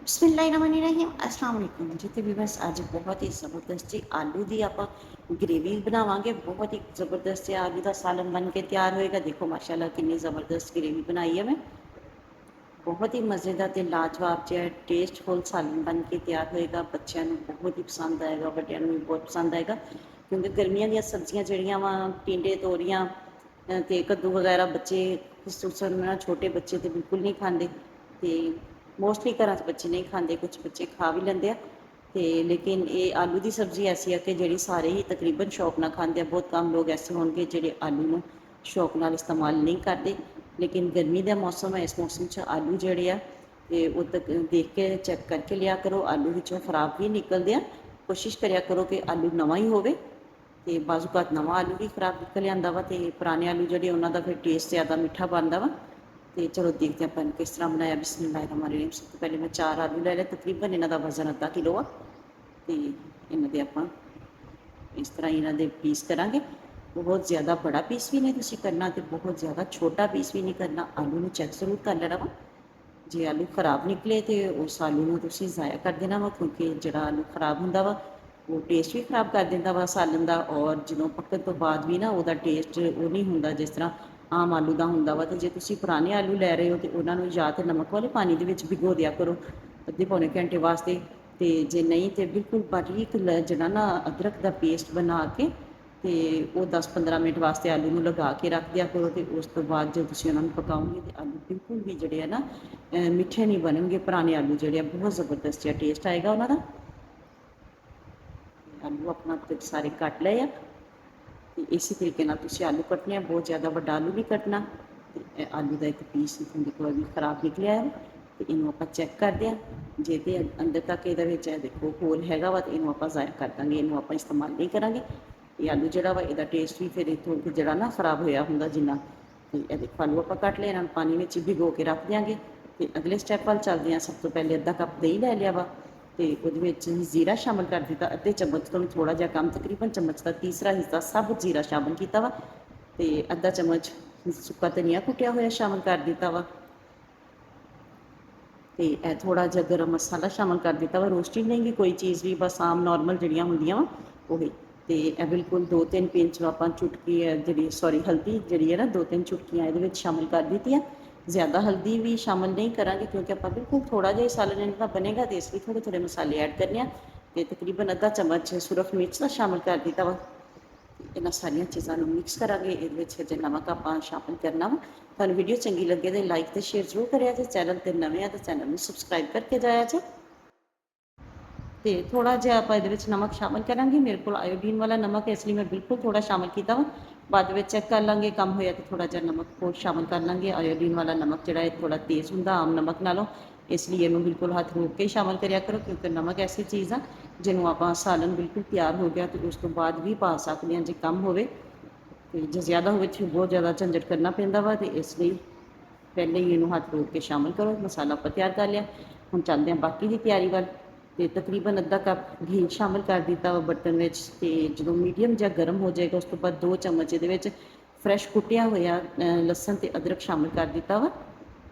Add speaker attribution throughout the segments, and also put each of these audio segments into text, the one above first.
Speaker 1: ਬਿਸਮਿਲ੍ਲਾਹਿਰਰਹਿਮਾਨਿਰਰਹੀਮ अस्सलाम वालेकुम जी। तो बस ਅੱਜ ਬਹੁਤ ਹੀ ਜ਼ਬਰਦਸਤ ਜੀ ਆਲੂ ਦੀ ਆਪਾਂ ਗ੍ਰੇਵੀ ਬਣਾਵਾਂਗੇ। ਬਹੁਤ ਹੀ ਜ਼ਬਰਦਸਤ ਜਿਹਾ ਆਲੂ ਦਾ ਸਾਲਨ ਬਣ ਕੇ ਤਿਆਰ ਹੋਏਗਾ। ਦੇਖੋ ਮਾਸ਼ਾਅੱਲਾ ਕਿੰਨੀ ਜ਼ਬਰਦਸਤ ਗ੍ਰੇਵੀ ਬਣਾਈ ਹੈ ਮੈਂ। ਬਹੁਤ ਹੀ ਮਜ਼ੇਦਾਰ ਤੇ ਲਾਜਵਾਬ ਜਿਹਾ ਟੇਸਟਫੁਲ ਸਾਲਨ ਬਣ ਕੇ ਤਿਆਰ ਹੋਏਗਾ। ਬੱਚਿਆਂ ਨੂੰ ਬਹੁਤ ਹੀ ਪਸੰਦ ਆਏਗਾ, ਵੱਡਿਆਂ ਨੂੰ ਵੀ ਬਹੁਤ ਪਸੰਦ ਆਏਗਾ, ਕਿਉਂਕਿ ਗਰਮੀਆਂ ਦੀਆਂ ਸਬਜ਼ੀਆਂ ਜਿਹੜੀਆਂ ਵਾ ਟਿੰਡੇ, ਤੋਰੀਆਂ ਤੇ ਕੱਦੂ ਵਗੈਰਾ ਬੱਚੇ ਛੋਟੇ ਬੱਚੇ ਤੇ ਬਿਲਕੁਲ ਨਹੀਂ ਖਾਂਦੇ। ਤੇ ਮੋਸਟਲੀ ਘਰਾਂ 'ਚ ਬੱਚੇ ਨਹੀਂ ਖਾਂਦੇ, ਕੁਝ ਬੱਚੇ ਖਾ ਵੀ ਲੈਂਦੇ ਆ। ਤੇ ਲੇਕਿਨ ਇਹ ਆਲੂ ਦੀ ਸਬਜ਼ੀ ਐਸੀ ਹੈ ਕਿ ਜਿਹੜੀ ਸਾਰੇ ਹੀ ਤਕਰੀਬਨ ਸ਼ੌਕ ਨਾਲ ਖਾਂਦੇ ਆ। ਬਹੁਤ ਕਮ ਲੋਕ ਐਸੇ ਹੋਣਗੇ ਜਿਹੜੇ ਆਲੂ ਨੂੰ ਸ਼ੌਕ ਨਾਲ ਇਸਤੇਮਾਲ ਨਹੀਂ ਕਰਦੇ। ਲੇਕਿਨ ਗਰਮੀ ਦਾ ਮੌਸਮ ਹੈ, ਇਸ ਮੌਸਮ 'ਚ ਆਲੂ ਜਿਹੜੇ ਆ ਤੇ ਉਹ ਤੱਕ ਦੇਖ ਕੇ ਚੈੱਕ ਕਰਕੇ ਲਿਆ ਕਰੋ। ਆਲੂ ਵਿੱਚੋਂ ਖਰਾਬ ਵੀ ਨਿਕਲਦੇ ਆ। ਕੋਸ਼ਿਸ਼ ਕਰਿਆ ਕਰੋ ਕਿ ਆਲੂ ਨਵਾਂ ਹੀ ਹੋਵੇ। ਤੇ ਬਾਜ਼ੂ ਘੱਟ ਨਵਾਂ ਆਲੂ ਵੀ ਖਰਾਬ ਨਿਕਲ ਜਾਂਦਾ ਵਾ, ਤੇ ਪੁਰਾਣੇ ਆਲੂ ਜਿਹੜੇ ਉਹਨਾਂ ਦਾ ਫਿਰ ਟੇਸਟ ਜ਼ਿਆਦਾ ਮਿੱਠਾ ਬਣਦਾ ਵਾ। ਤੇ ਚਲੋ ਦੇਖਦੇ ਆਪਾਂ ਕਿਸ ਤਰ੍ਹਾਂ ਬਣਾਇਆ। ਬਿਸਮਿਲ੍ਲਾਹਿਰਰਹਿਮਾਨਿਰਰਹੀਮ। ਸਭ ਤੋਂ ਪਹਿਲੇ ਮੈਂ 4 ਆਲੂ ਲੈ ਲਏ, ਤਕਰੀਬਨ ਇਹਨਾਂ ਦਾ ਵਜ਼ਨ ਅੱਧਾ ਕਿਲੋ ਆ। ਤੇ ਇਹਨਾਂ ਦੇ ਆਪਾਂ ਇਸ ਤਰ੍ਹਾਂ ਇਹਨਾਂ ਦੇ ਪੀਸ ਕਰਾਂਗੇ। ਬਹੁਤ ਜ਼ਿਆਦਾ ਬੜਾ ਪੀਸ ਵੀ ਨਹੀਂ ਤੁਸੀਂ ਕਰਨਾ ਤੇ ਬਹੁਤ ਜ਼ਿਆਦਾ ਛੋਟਾ ਪੀਸ ਵੀ ਨਹੀਂ ਕਰਨਾ। ਆਲੂ ਨੂੰ ਚੈੱਕ ਜ਼ਰੂਰ ਕਰ ਲੈਣਾ ਵਾ। ਜੇ ਆਲੂ ਖਰਾਬ ਨਿਕਲੇ ਤੇ ਉਸ ਆਲੂ ਨੂੰ ਤੁਸੀਂ ਜ਼ਾਇਆ ਕਰ ਦੇਣਾ ਵਾ, ਕਿਉਂਕਿ ਜਿਹੜਾ ਆਲੂ ਖਰਾਬ ਹੁੰਦਾ ਵਾ ਉਹ ਟੇਸਟ ਵੀ ਖਰਾਬ ਕਰ ਦਿੰਦਾ ਵਾ ਸਾਲਨ ਦਾ। ਔਰ ਜਦੋਂ ਪੱਕਣ ਤੋਂ ਬਾਅਦ ਵੀ ਨਾ ਉਹਦਾ ਟੇਸਟ ਉਹ ਨਹੀਂ ਹੁੰਦਾ ਜਿਸ ਤਰ੍ਹਾਂ ਆਮ ਆਲੂ ਦਾ ਹੁੰਦਾ ਵਾ। ਤੇ ਜੇ ਤੁਸੀਂ ਪੁਰਾਣੇ ਆਲੂ ਲੈ ਰਹੇ ਹੋ ਤੇ ਉਹਨਾਂ ਨੂੰ ਜਾਂ ਤਾਂ ਨਮਕ ਵਾਲੇ ਪਾਣੀ ਦੇ ਵਿੱਚ ਭਿਗੋ ਦਿਆ ਕਰੋ ਅੱਧੇ ਪੌਣੇ ਘੰਟੇ ਵਾਸਤੇ। ਤੇ ਜੇ ਨਹੀਂ ਤੇ ਬਿਲਕੁਲ ਬਾਰੀਕ ਜਿਹੜਾ ਨਾ ਅਦਰਕ ਦਾ ਪੇਸਟ ਬਣਾ ਕੇ ਤੇ ਉਹ 10-15 ਮਿੰਟ ਵਾਸਤੇ ਆਲੂ ਨੂੰ ਲਗਾ ਕੇ ਰੱਖ ਦਿਆ ਕਰੋ। ਤੇ ਉਸ ਤੋਂ ਬਾਅਦ ਜਦੋਂ ਤੁਸੀਂ ਉਹਨਾਂ ਨੂੰ ਪਕਾਓਗੇ ਤੇ ਆਲੂ ਬਿਲਕੁਲ ਵੀ ਜਿਹੜੇ ਆ ਨਾ ਮਿੱਠੇ ਨਹੀਂ ਬਣਨਗੇ। ਪੁਰਾਣੇ ਆਲੂ ਜਿਹੜੇ ਆ ਬਹੁਤ ਜ਼ਬਰਦਸਤ ਜਿਹਾ ਟੇਸਟ ਆਏਗਾ ਉਹਨਾਂ ਦਾ। ਆਲੂ ਆਪਣਾ ਸਾਰੇ ਕੱਟ ਲਏ ਆ ਤੇ ਇਸੇ ਤਰੀਕੇ ਨਾਲ ਤੁਸੀਂ ਆਲੂ ਕੱਟਣੇ ਆ। ਬਹੁਤ ਜ਼ਿਆਦਾ ਵੱਡਾ ਆਲੂ ਨਹੀਂ ਕੱਟਣਾ। ਤੇ ਆਲੂ ਦਾ ਇੱਕ ਪੀਸ ਦੇਖੋ ਵੀ ਖਰਾਬ ਨਿਕਲਿਆ ਹੈ ਤੇ ਇਹਨੂੰ ਆਪਾਂ ਚੈੱਕ ਕਰਦੇ ਆ। ਜੇ ਤੇ ਅੰਦਰ ਤੱਕ ਇਹਦੇ ਵਿੱਚ ਦੇਖੋ ਹੋਲ ਹੈਗਾ ਵਾ ਤੇ ਇਹਨੂੰ ਆਪਾਂ ਜ਼ਾਇਆ ਕਰ ਦਾਂਗੇ, ਇਹਨੂੰ ਆਪਾਂ ਇਸਤੇਮਾਲ ਨਹੀਂ ਕਰਾਂਗੇ। ਇਹ ਆਲੂ ਜਿਹੜਾ ਵਾ ਇਹਦਾ ਟੇਸਟ ਵੀ ਫਿਰ ਇੱਥੋਂ ਜਿਹੜਾ ਨਾ ਖਰਾਬ ਹੋਇਆ ਹੁੰਦਾ ਜਿੰਨਾ। ਤੇ ਇਹ ਦੇਖੋ ਆਲੂ ਆਪਾਂ ਕੱਟ ਲਏ, ਇਹਨਾਂ ਨੂੰ ਪਾਣੀ ਵਿੱਚ ਭਿਗੋ ਕੇ ਰੱਖ ਦਿਆਂਗੇ। ਤੇ ਅਗਲੇ ਸਟੈਪ ਵੱਲ ਚੱਲਦੇ ਹਾਂ। ਸਭ ਤੋਂ ਪਹਿਲੇ ਅੱਧਾ ਕੱਪ ਦਹੀਂ ਲੈ ਲਿਆ ਵਾ ਤੇ ਉਹਦੇ ਵਿੱਚ ਜ਼ੀਰਾ ਸ਼ਾਮਿਲ ਕਰ ਦਿੱਤਾ ਅੱਧੇ ਚਮਚ ਤੋਂ ਵੀ ਥੋੜਾ ਜਿਹਾ ਕਮ, ਤਕਰੀਬਨ ਚਮਚ ਦਾ ਤੀਸਰਾ ਹਿੱਸਾ ਸਭ ਜ਼ੀਰਾ ਸ਼ਾਮਿਲ ਕੀਤਾ ਵਾ। ਤੇ ਅੱਧਾ ਚਮਚ ਸੁੱਕਾ ਧਨੀਆ ਕੁੱਟਿਆ ਹੋਇਆ ਸ਼ਾਮਿਲ ਕਰ ਦਿੱਤਾ ਵਾ। ਤੇ ਇਹ ਥੋੜਾ ਜਿਹਾ ਗਰਮ ਮਸਾਲਾ ਸ਼ਾਮਿਲ ਕਰ ਦਿੱਤਾ ਵਾ। ਰੋਸਟਿਡ ਨਹੀਂ ਗੀ ਕੋਈ ਚੀਜ਼ ਵੀ, ਬਸ ਆਮ ਨੋਰਮਲ ਜਿਹੜੀਆਂ ਹੁੰਦੀਆਂ ਵਾ ਉਹੀ। ਤੇ ਇਹ ਬਿਲਕੁਲ 2-3 ਪਿੰਚ ਆਪਾਂ ਚੁਟਕੀ ਜਿਹੜੀ ਹਲਦੀ ਜਿਹੜੀ ਹੈ ਨਾ 2-3 ਚੁਟਕੀਆਂ ਇਹਦੇ ਵਿੱਚ ਸ਼ਾਮਿਲ ਕਰ ਦਿੱਤੀਆਂ। ਜ਼ਿਆਦਾ ਹਲਦੀ ਵੀ ਸ਼ਾਮਿਲ ਨਹੀਂ ਕਰਾਂਗੇ ਕਿਉਂਕਿ ਆਪਾਂ ਬਿਲਕੁਲ ਥੋੜਾ ਜਿਹਾ ਸਾਲਨ ਇਹਨਾਂ ਦਾ ਬਣੇਗਾ ਤੇ ਇਸ ਲਈ ਥੋੜੇ ਮਸਾਲੇ ਐਡ ਕਰਨੇ ਆ। ਤੇ ਤਕਰੀਬਨ ਅੱਧਾ ਚਮਚ ਸੁਰਖ ਮਿਰਚ ਦਾ ਸ਼ਾਮਿਲ ਕਰ ਦਿੱਤਾ ਵਾ। ਇਹਨਾਂ ਸਾਰੀਆਂ ਚੀਜ਼ਾਂ ਨੂੰ ਮਿਕਸ ਕਰਾਂਗੇ। ਇਹਦੇ ਵਿੱਚ ਜੇ ਨਮਕ ਆਪਾਂ ਸ਼ਾਮਿਲ ਕਰਨਾ ਵਾ। ਤੁਹਾਨੂੰ ਵੀਡੀਓ ਚੰਗੀ ਲੱਗੇ ਤੇ ਲਾਈਕ ਤੇ ਸ਼ੇਅਰ ਜ਼ਰੂਰ ਕਰਿਆ ਜੇ। ਚੈਨਲ ਤੇ ਨਵੇਂ ਆ ਤਾਂ ਚੈਨਲ ਨੂੰ ਸਬਸਕ੍ਰਾਈਬ ਕਰਕੇ ਜਾਇਆ ਜੇ। ਤੇ ਥੋੜਾ ਜਿਹਾ ਆਪਾਂ ਇਹਦੇ ਵਿੱਚ ਨਮਕ ਸ਼ਾਮਿਲ ਕਰਾਂਗੇ। ਮੇਰੇ ਕੋਲ ਆਇਓਡੀਨ ਵਾਲਾ ਨਮਕ ਹੈ, ਇਸ ਲਈ ਮੈਂ ਬਿਲਕੁਲ ਥੋੜਾ ਸ਼ਾਮਿਲ ਕੀਤਾ ਵਾ। ਬਾਅਦ ਵਿੱਚ ਚੈੱਕ ਕਰ ਲਾਂਗੇ, ਕਮ ਹੋਇਆ ਤਾਂ ਥੋੜਾ ਜਿਹਾ ਨਮਕ ਹੋਰ ਸ਼ਾਮਿਲ ਕਰ ਲਾਂਗੇ। ਆਇਓਡੀਨ ਵਾਲਾ ਨਮਕ ਜਿਹੜਾ ਹੈ ਥੋੜਾ ਤੇਜ਼ ਹੁੰਦਾ ਆਮ ਨਮਕ ਨਾਲੋਂ, ਇਸ ਲਈ ਇਹਨੂੰ ਬਿਲਕੁਲ ਹੱਥ ਰੋਕ ਕੇ ਸ਼ਾਮਿਲ ਕਰਿਆ ਕਰੋ, ਕਿਉਂਕਿ ਨਮਕ ਐਸੀ ਚੀਜ਼ ਆ ਜਿਹਨੂੰ ਆਪਾਂ ਸਾਲਨ ਬਿਲਕੁਲ ਤਿਆਰ ਹੋ ਗਿਆ ਤੇ ਉਸ ਤੋਂ ਬਾਅਦ ਵੀ ਪਾ ਸਕਦੇ ਹਾਂ ਜੇ ਕਮ ਹੋਵੇ। ਤੇ ਜੇ ਜ਼ਿਆਦਾ ਹੋਵੇ ਤਾਂ ਬਹੁਤ ਜ਼ਿਆਦਾ ਝੰਜਟ ਕਰਨਾ ਪੈਂਦਾ ਵਾ। ਤੇ ਇਸ ਲਈ ਪਹਿਲੇ ਹੀ ਇਹਨੂੰ ਹੱਥ ਰੋਕ ਕੇ ਸ਼ਾਮਿਲ ਕਰੋ। ਮਸਾਲਾ ਆਪਾਂ ਤਿਆਰ ਕਰ ਲਿਆ। ਹੁਣ ਚੱਲਦੇ ਹਾਂ ਬਾਕੀ ਦੀ ਤਿਆਰੀ ਵੱਲ। ਤੇ ਤਕਰੀਬਨ ਅੱਧਾ ਕੱਪ ਘੀ ਸ਼ਾਮਿਲ ਕਰ ਦਿੱਤਾ ਵਾ ਬਰਤਨ ਵਿੱਚ। ਤੇ ਜਦੋਂ ਮੀਡੀਅਮ ਜਾਂ ਗਰਮ ਹੋ ਜਾਏਗਾ ਉਸ ਤੋਂ ਬਾਅਦ 2 ਚਮਚ ਇਹਦੇ ਵਿੱਚ ਫਰੈਸ਼ ਕੁੱਟਿਆ ਹੋਇਆ ਲਸਣ ਤੇ ਅਦਰਕ ਸ਼ਾਮਿਲ ਕਰ ਦਿੱਤਾ ਵਾ।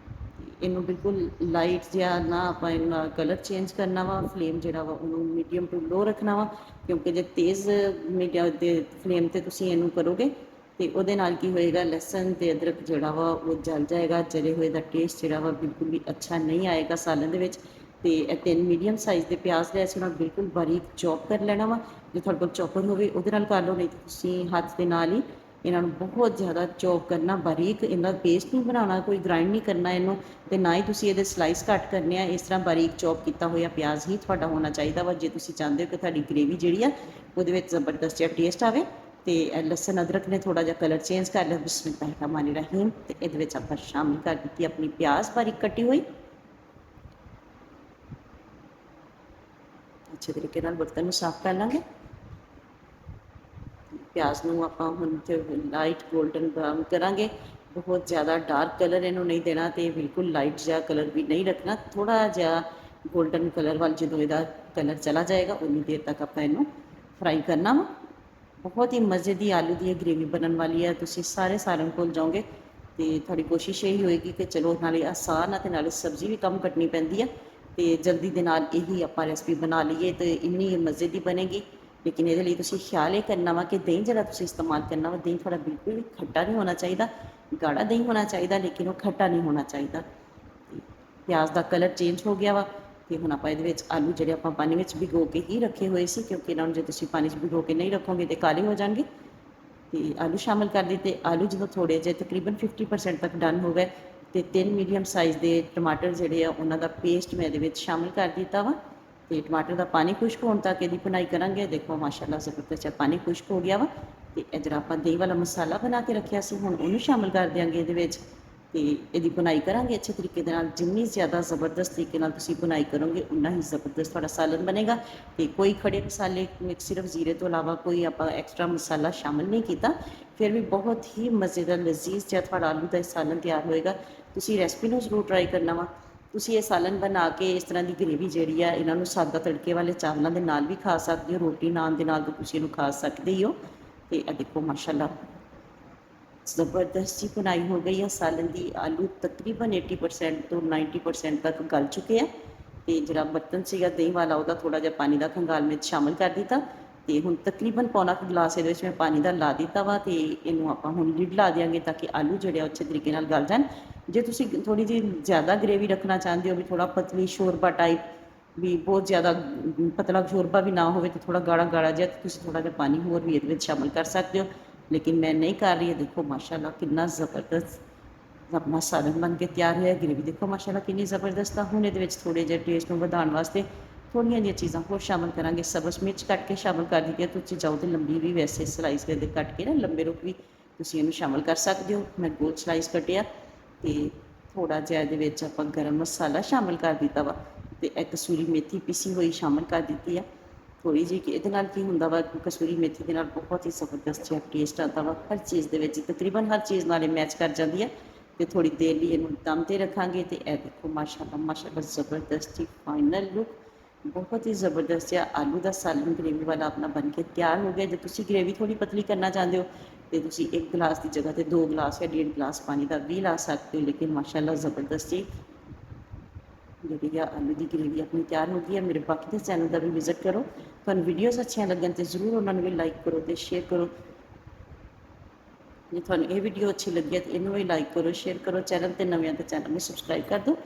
Speaker 1: ਇਹਨੂੰ ਬਿਲਕੁਲ ਲਾਈਟ ਜਿਹਾ ਨਾ ਆਪਾਂ ਇਹਦਾ ਕਲਰ ਚੇਂਜ ਕਰਨਾ ਵਾ। ਫਲੇਮ ਜਿਹੜਾ ਵਾ ਉਹਨੂੰ ਮੀਡੀਅਮ ਟੂ ਲੋ ਰੱਖਣਾ ਵਾ, ਕਿਉਂਕਿ ਜੇ ਤੇਜ਼ ਮੀਡੀਅਮ ਦੇ ਫਲੇਮ ਤੇ ਤੁਸੀਂ ਇਹਨੂੰ ਕਰੋਗੇ ਤੇ ਉਹਦੇ ਨਾਲ ਕੀ ਹੋਏਗਾ, ਲਸਣ ਤੇ ਅਦਰਕ ਜਿਹੜਾ ਵਾ ਉਹ ਜਲ ਜਾਏਗਾ। ਜਲੇ ਹੋਏ ਦਾ ਟੇਸਟ ਜਿਹੜਾ ਵਾ ਬਿਲਕੁਲ ਵੀ ਅੱਛਾ ਨਹੀਂ ਆਏਗਾ ਸਾਲਨ ਦੇ ਵਿੱਚ। ਤੇ ਇਹ 3 ਮੀਡੀਅਮ ਸਾਈਜ਼ ਦੇ ਪਿਆਜ਼ ਲਿਆ ਸੀ, ਉਹਨਾਂ ਨੂੰ ਬਿਲਕੁਲ ਬਾਰੀਕ ਚੌਪ ਕਰ ਲੈਣਾ ਵਾ। ਜੇ ਤੁਹਾਡੇ ਕੋਲ ਚੌਪਰ ਹੋਵੇ ਉਹਦੇ ਨਾਲ ਕਰ ਲਓ, ਨਹੀਂ ਤਾਂ ਤੁਸੀਂ ਹੱਥ ਦੇ ਨਾਲ ਹੀ ਇਹਨਾਂ ਨੂੰ ਬਹੁਤ ਜ਼ਿਆਦਾ ਚੌਪ ਕਰਨਾ ਬਾਰੀਕ। ਇਹਦਾ ਪੇਸਟ ਨਹੀਂ ਬਣਾਉਣਾ, ਕੋਈ ਗ੍ਰਾਈਂਡ ਨਹੀਂ ਕਰਨਾ ਇਹਨੂੰ, ਤੇ ਨਾ ਹੀ ਤੁਸੀਂ ਇਹਦੇ ਸਲਾਈਸ ਕੱਟ ਕਰਨੇ ਆ। ਇਸ ਤਰ੍ਹਾਂ ਬਾਰੀਕ ਚੌਪ ਕੀਤਾ ਹੋਇਆ ਪਿਆਜ਼ ਹੀ ਤੁਹਾਡਾ ਹੋਣਾ ਚਾਹੀਦਾ ਵਾ, ਜੇ ਤੁਸੀਂ ਚਾਹੁੰਦੇ ਹੋ ਕਿ ਤੁਹਾਡੀ ਗ੍ਰੇਵੀ ਜਿਹੜੀ ਆ ਉਹਦੇ ਵਿੱਚ ਜ਼ਬਰਦਸਤ ਜਿਹਾ ਟੇਸਟ ਆਵੇ। ਤੇ ਲਸਣ ਅਦਰਕ ਨੇ ਥੋੜਾ ਜਿਹਾ ਕਲਰ ਚੇਂਜ ਕਰ ਲਿਆ। ਬਿਸਮਿਲ੍ਲਾਹਿਰਰਹਿਮਾਨਿਰਰਹੀਮ। ਤੇ ਇਹਦੇ ਵਿੱਚ ਆਪਾਂ ਸ਼ਾਮਿਲ ਕਰ ਦਿੱਤੀ ਆਪਣੀ ਪਿਆਜ਼ ਬਾਰੀਕ ਕੱਟੀ ਹੋਈ। ਅੱਛੇ ਤਰੀਕੇ ਨਾਲ ਬਰਤਨ ਨੂੰ ਸਾਫ਼ ਕਰ ਲਾਂਗੇ। ਪਿਆਜ਼ ਨੂੰ ਆਪਾਂ ਹੁਣ ਤੇ ਲਾਈਟ ਗੋਲਡਨ ਬਰਾਊਨ ਕਰਾਂਗੇ। ਬਹੁਤ ਜ਼ਿਆਦਾ ਡਾਰਕ ਕਲਰ ਇਹਨੂੰ ਨਹੀਂ ਦੇਣਾ ਤੇ ਬਿਲਕੁਲ ਲਾਈਟ ਜਿਹਾ ਕਲਰ ਵੀ ਨਹੀਂ ਰੱਖਣਾ। ਥੋੜਾ ਜਿਹਾ ਗੋਲਡਨ ਕਲਰ ਵੱਲ ਜਦੋਂ ਇਹਦਾ ਕਲਰ ਚਲਾ ਜਾਏਗਾ ਉਨੀ ਦੇਰ ਤੱਕ ਆਪਾਂ ਇਹਨੂੰ ਫਰਾਈ ਕਰਨਾ ਵਾ। ਬਹੁਤ ਹੀ ਮਜ਼ੇ ਦੀ ਆਲੂ ਦੀ ਗ੍ਰੇਵੀ ਬਣਨ ਵਾਲੀ ਹੈ। ਤੁਸੀਂ ਸਾਰੇ ਸਾਲਨ ਭੁੱਲ ਜਾਓਗੇ। ਤੇ ਤੁਹਾਡੀ ਕੋਸ਼ਿਸ਼ ਇਹੀ ਹੋਏਗੀ ਕਿ ਚਲੋ ਨਾਲੇ ਆਸਾਨ ਆ ਤੇ ਨਾਲੇ ਸਬਜ਼ੀ ਵੀ ਕਮ ਕੱਟਣੀ ਪੈਂਦੀ ਹੈ। ਤੇ ਜਲਦੀ ਦੇ ਨਾਲ ਇਹੀ ਆਪਾਂ ਰੈਸਪੀ ਬਣਾ ਲਈਏ ਤੇ ਇੰਨੀ ਮਜ਼ੇ ਦੀ ਬਣੇਗੀ। ਲੇਕਿਨ ਇਹਦੇ ਲਈ ਤੁਸੀਂ ਖਿਆਲ ਇਹ ਕਰਨਾ ਵਾ ਕਿ ਦਹੀਂ ਜਿਹੜਾ ਤੁਸੀਂ ਇਸਤੇਮਾਲ ਕਰਨਾ ਵਾ, ਦਹੀਂ ਥੋੜਾ ਬਿਲਕੁਲ ਵੀ ਖੱਟਾ ਨਹੀਂ ਹੋਣਾ ਚਾਹੀਦਾ, ਗਾੜਾ ਦਹੀਂ ਹੋਣਾ ਚਾਹੀਦਾ, ਲੇਕਿਨ ਉਹ ਖੱਟਾ ਨਹੀਂ ਹੋਣਾ ਚਾਹੀਦਾ। ਪਿਆਜ਼ ਦਾ ਕਲਰ ਚੇਂਜ ਹੋ ਗਿਆ ਵਾ ਤੇ ਹੁਣ ਆਪਾਂ ਇਹਦੇ ਵਿੱਚ ਆਲੂ ਜਿਹੜੇ ਆਪਾਂ ਪਾਣੀ ਵਿੱਚ ਭਿਗੋ ਕੇ ਹੀ ਰੱਖੇ ਹੋਏ ਸੀ, ਕਿਉਂਕਿ ਇਹਨਾਂ ਨੂੰ ਜੇ ਤੁਸੀਂ ਪਾਣੀ 'ਚ ਭਿਗੋ ਕੇ ਨਹੀਂ ਰੱਖੋਗੇ ਤੇ ਕਾਲੇ ਹੋ ਜਾਣਗੇ। ਤੇ ਆਲੂ ਸ਼ਾਮਿਲ ਕਰ ਦਿੱਤੇ। ਆਲੂ ਜਦੋਂ ਥੋੜੇ ਜਿਹੇ ਤਕਰੀਬਨ 50% ਤੱਕ ਡਨ ਹੋ ਗਏ ਤੇ 3 ਮੀਡੀਅਮ ਸਾਈਜ਼ ਦੇ ਟਮਾਟਰ ਜਿਹੜੇ ਆ ਉਹਨਾਂ ਦਾ ਪੇਸਟ ਮੈਂ ਇਹਦੇ ਵਿੱਚ ਸ਼ਾਮਿਲ ਕਰ ਦਿੱਤਾ ਵਾ। ਤੇ ਟਮਾਟਰ ਦਾ ਪਾਣੀ ਖੁਸ਼ਕ ਹੋਣ ਤੱਕ ਇਹਦੀ ਭੁਨਾਈ ਕਰਾਂਗੇ। ਦੇਖੋ ਮਾਸ਼ਾਅੱਲਾ ਜ਼ਬਰਦਸਤ ਪਾਣੀ ਖੁਸ਼ਕ ਹੋ ਗਿਆ ਵਾ ਤੇ ਇਹ ਜਿਹੜਾ ਆਪਾਂ ਦਹੀਂ ਵਾਲਾ ਮਸਾਲਾ ਬਣਾ ਕੇ ਰੱਖਿਆ ਸੀ ਹੁਣ ਉਹਨੂੰ ਸ਼ਾਮਿਲ ਕਰ ਦਿਆਂਗੇ ਇਹਦੇ ਵਿੱਚ ਤੇ ਇਹਦੀ ਭੁਨਾਈ ਕਰਾਂਗੇ ਅੱਛੇ ਤਰੀਕੇ ਦੇ ਨਾਲ। ਜਿੰਨੀ ਜ਼ਿਆਦਾ ਜ਼ਬਰਦਸਤ ਤਰੀਕੇ ਨਾਲ ਤੁਸੀਂ ਭੁਨਾਈ ਕਰੋਗੇ ਉਨਾ ਹੀ ਜ਼ਬਰਦਸਤ ਤੁਹਾਡਾ ਸਾਲਨ ਬਣੇਗਾ। ਤੇ ਕੋਈ ਖੜੇ ਮਸਾਲੇ ਸਿਰਫ ਜ਼ੀਰੇ ਤੋਂ ਇਲਾਵਾ ਕੋਈ ਆਪਾਂ ਐਕਸਟਰਾ ਮਸਾਲਾ ਸ਼ਾਮਿਲ ਨਹੀਂ ਕੀਤਾ, ਫਿਰ ਵੀ ਬਹੁਤ ਹੀ ਮਜ਼ੇਦਾਰ ਲਜ਼ੀਜ਼ ਜਿਹਾ ਤੁਹਾਡਾ ਆਲੂ ਦਾ ਸਾਲਨ ਤਿਆਰ ਹੋਏਗਾ। ਤੁਸੀਂ ਰੈਸਪੀ ਨੂੰ ਜ਼ਰੂਰ ਟਰਾਈ ਕਰਨਾ ਵਾ। ਤੁਸੀਂ ਇਹ ਸਾਲਨ ਬਣਾ ਕੇ ਇਸ ਤਰ੍ਹਾਂ ਦੀ ਗ੍ਰੇਵੀ ਜਿਹੜੀ ਆ ਇਹਨਾਂ ਨੂੰ ਸਾਦਾ ਤੜਕੇ ਵਾਲੇ ਚਾਵਲਾਂ ਦੇ ਨਾਲ ਵੀ ਖਾ ਸਕਦੇ ਹੋ, ਰੋਟੀ ਨਾਨ ਦੇ ਨਾਲ ਤਾਂ ਤੁਸੀਂ ਇਹਨੂੰ ਖਾ ਸਕਦੇ ਹੀ ਹੋ। ਤੇ ਇਹ ਦੇਖੋ ਮਾਸ਼ਾਅੱਲਾ ਜ਼ਬਰਦਸਤ ਜੀ ਭੁਨਾਈ ਹੋ ਗਈ ਹੈ ਸਾਲਨ ਦੀ। ਆਲੂ ਤਕਰੀਬਨ 80% ਤੋਂ 90% ਤੱਕ ਗਲ ਚੁੱਕੇ ਆ ਤੇ ਜਿਹੜਾ ਬਰਤਨ ਸੀਗਾ ਦਹੀਂ ਵਾਲਾ ਉਹਦਾ ਥੋੜਾ ਜਿਹਾ ਪਾਣੀ ਦਾ ਖੰਗਾਲ ਵਿੱਚ ਸ਼ਾਮਿਲ ਕਰ ਦਿੱਤਾ ਤੇ ਹੁਣ ਤਕਰੀਬਨ ਪੌਣਾ ਕੁ ਗਲਾਸ ਇਹਦੇ ਵਿੱਚ ਮੈਂ ਪਾਣੀ ਦਾ ਲਾ ਦਿੱਤਾ ਵਾ ਤੇ ਇਹਨੂੰ ਆਪਾਂ ਹੁਣ ਲਿਡ ਲਾ ਦਿਆਂਗੇ ਤਾਂ ਕਿ ਆਲੂ ਜਿਹੜੇ ਅੱਛੇ ਤਰੀਕੇ ਨਾਲ ਗਲ ਜਾਣ। ਜੇ ਤੁਸੀਂ ਥੋੜੀ ਜਿਹੀ ਜ਼ਿਆਦਾ ਗ੍ਰੇਵੀ ਰੱਖਣਾ ਚਾਹੁੰਦੇ ਹੋ, ਵੀ ਥੋੜਾ ਪਤਲੀ ਸ਼ੋਰਬਾ ਟਾਈਪ, ਵੀ ਬਹੁਤ ਜ਼ਿਆਦਾ ਪਤਲਾ ਸ਼ੋਰਬਾ ਵੀ ਨਾ ਹੋਵੇ ਤੇ ਥੋੜਾ ਗਾੜਾ ਗਾੜਾ ਜਿਹਾ, ਤੁਸੀਂ ਥੋੜਾ ਜਿਹਾ ਪਾਣੀ ਹੋਰ ਵੀ ਇਹਦੇ ਵਿੱਚ ਸ਼ਾਮਿਲ ਕਰ ਸਕਦੇ ਹੋ, ਲੇਕਿਨ ਮੈਂ ਨਹੀਂ ਕਰ ਰਹੀ। ਦੇਖੋ ਮਾਸ਼ਾਅੱਲਾ ਕਿੰਨਾ ਜ਼ਬਰਦਸਤ ਆਪਣਾ ਸਾਲਨ ਬਣ ਕੇ ਤਿਆਰ ਹੋਇਆ। ਗ੍ਰੇਵੀ ਦੇਖੋ ਮਾਸ਼ਾਅੱਲਾ ਕਿੰਨੀ ਜ਼ਬਰਦਸਤ ਆ। ਹੁਣ ਇਹਦੇ ਵਿੱਚ ਥੋੜੇ ਜਿਹੇ ਟੇਸਟ ਨੂੰ ਵਧਾਉਣ ਵਾਸਤੇ ਥੋੜੀਆਂ ਜਿਹੀਆਂ ਚੀਜ਼ਾਂ ਹੋਰ ਸ਼ਾਮਿਲ ਕਰਾਂਗੇ। ਸਬਜ਼ ਮਿਰਚ ਕੱਟ ਕੇ ਸ਼ਾਮਿਲ ਕਰ ਦਿੱਤੀ ਹੈ। ਤੁਸੀਂ ਚਾਹੋ ਤਾਂ ਲੰਬੀ ਵੀ ਵੈਸੇ ਸਲਾਈਸ ਦੇ ਕੱਟ ਕੇ ਨਾ ਲੰਬੇ ਰੁੱਖ ਵੀ ਤੁਸੀਂ ਇਹਨੂੰ ਸ਼ਾਮਿਲ ਕਰ ਸਕਦੇ ਹੋ। ਮੈਂ ਗੋਲ ਸਲਾਈਸ ਕੱਟਿਆ ਤੇ ਥੋੜਾ ਜਿਹਾ ਇਹਦੇ ਵਿੱਚ ਆਪਾਂ ਗਰਮ ਮਸਾਲਾ ਸ਼ਾਮਿਲ ਕਰ ਦਿੱਤਾ ਵਾ ਤੇ ਇੱਕ ਕਸੂਰੀ ਮੇਥੀ ਪੀਸੀ ਹੋਈ ਸ਼ਾਮਿਲ ਕਰ ਦਿੱਤੀ ਆ ਥੋੜੀ ਜਿਹੀ। ਕਿ ਇਹਦੇ ਨਾਲ ਕੀ ਹੁੰਦਾ ਵਾ, ਕਸੂਰੀ ਮੇਥੀ ਦੇ ਨਾਲ ਬਹੁਤ ਹੀ ਜ਼ਬਰਦਸਤ ਜਿਹਾ ਟੇਸਟ ਆਉਂਦਾ ਵਾ ਹਰ ਚੀਜ਼ ਦੇ ਵਿੱਚ, ਤਕਰੀਬਨ ਹਰ ਚੀਜ਼ ਨਾਲ ਇਹ ਮੈਚ ਕਰ ਜਾਂਦੀ ਹੈ। ਤੇ ਥੋੜੀ ਦੇਰ ਲਈ ਇਹਨੂੰ ਦਮ ਤੇ ਰੱਖਾਂਗੇ ਤੇ ਇਹ ਦੇਖੋ ਮਾਸ਼ਾਅੱਲਾ ਮਾਸ਼ਾਅੱਲਾ ਜ਼ਬਰਦਸਤ ਫਾਈਨਲ ਲੁੱਕ ਬਹੁਤ ਹੀ ਜ਼ਬਰਦਸਤ ਜਿਹਾ ਆਲੂ ਦਾ ਸਾਲਨ ਗ੍ਰੇਵੀ ਵਾਲਾ ਆਪਣਾ ਬਣ ਕੇ ਤਿਆਰ ਹੋ ਗਿਆ। ਜੇ ਤੁਸੀਂ ਗ੍ਰੇਵੀ ਥੋੜੀ ਪਤਲੀ ਕਰਨਾ ਚਾਹੁੰਦੇ ਹੋ ਤੇ ਤੁਸੀਂ 1 ਗਲਾਸ ਦੀ ਜਗ੍ਹਾ ਤੇ 2 ਗਲਾਸ ਜਾਂ 1.5 ਗਲਾਸ ਪਾਣੀ ਦਾ ਵੀ ਲਾ ਸਕਦੇ ਹੋ। ਲੇਕਿਨ ਮਾਸ਼ਾਅੱਲਾ ਜ਼ਬਰਦਸਤ ਜੀ ਜਿਹੜੀ ਆ ਆਲੂ ਦੀ ਗ੍ਰੇਵੀ ਆਪਣੀ ਤਿਆਰ ਹੋ ਗਈ ਹੈ। ਮੇਰੇ ਬਾਕੀ ਦੇ ਚੈਨਲ ਦਾ ਵੀ ਵਿਜ਼ਿਟ ਕਰੋ। ਤੁਹਾਨੂੰ ਵੀਡੀਓਜ਼ ਅੱਛੀਆਂ ਲੱਗਣ ਤੇ ਜ਼ਰੂਰ ਉਹਨਾਂ ਨੂੰ ਵੀ ਲਾਈਕ ਕਰੋ ਤੇ ਸ਼ੇਅਰ ਕਰੋ। ਜੇ ਤੁਹਾਨੂੰ ਇਹ ਵੀਡੀਓ ਅੱਛੀ ਲੱਗੀ ਹੈ ਤਾਂ ਇਹਨੂੰ ਵੀ ਲਾਈਕ ਕਰੋ, ਸ਼ੇਅਰ ਕਰੋ। ਚੈਨਲ ਤੇ ਨਵੇਂ ਤਾਂ ਚੈਨਲ ਨੂੰ ਸਬਸਕ੍ਰਾਈਬ ਕਰ ਦਿਓ।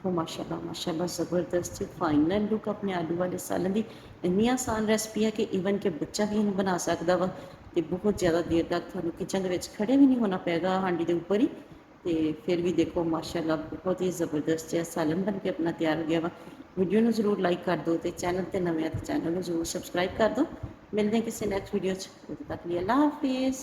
Speaker 1: ਮਾਸ਼ਾਅੱਲਾ ਮਾਸ਼ਾਅੱਲਾ ਜ਼ਬਰਦਸਤ ਫਾਈਨਲ ਲੁੱਕ ਆਪਣੇ ਆਲੂ ਵਾਲੇ ਸਾਲਨ ਦੀ। ਇੰਨੀ ਆਸਾਨ ਰੈਸਪੀ ਹੈ ਕਿ ਈਵਨ ਕਿ ਬੱਚਾ ਵੀ ਇਹਨੂੰ ਬਣਾ ਸਕਦਾ ਵਾ ਤੇ ਬਹੁਤ ਜ਼ਿਆਦਾ ਦੇਰ ਤੱਕ ਤੁਹਾਨੂੰ ਕਿਚਨ ਦੇ ਵਿੱਚ ਖੜੇ ਵੀ ਨਹੀਂ ਹੋਣਾ ਪਏਗਾ ਹਾਂਡੀ ਦੇ ਉੱਪਰ ਹੀ। ਤੇ ਫਿਰ ਵੀ ਦੇਖੋ ਮਾਸ਼ਾਅੱਲਾ ਬਹੁਤ ਹੀ ਜ਼ਬਰਦਸਤ ਜਿਹਾ ਸਾਲਨ ਬਣ ਕੇ ਆਪਣਾ ਤਿਆਰ ਹੋ ਗਿਆ ਵਾ। ਵੀਡੀਓ ਨੂੰ ਜ਼ਰੂਰ ਲਾਈਕ ਕਰ ਦਿਓ ਤੇ ਚੈਨਲ ਤੇ ਨਵੇਂ ਤਾਂ ਚੈਨਲ ਨੂੰ ਜ਼ਰੂਰ ਸਬਸਕ੍ਰਾਈਬ ਕਰ ਦਿਓ। ਮਿਲਦੇ ਹਾਂ ਕਿਸੇ ਨੈਕਸਟ ਵੀਡੀਓ 'ਚ। ਉਦੋਂ ਤੱਕ ਲਈ ਅੱਲਾ ਹਾਫਿਜ਼।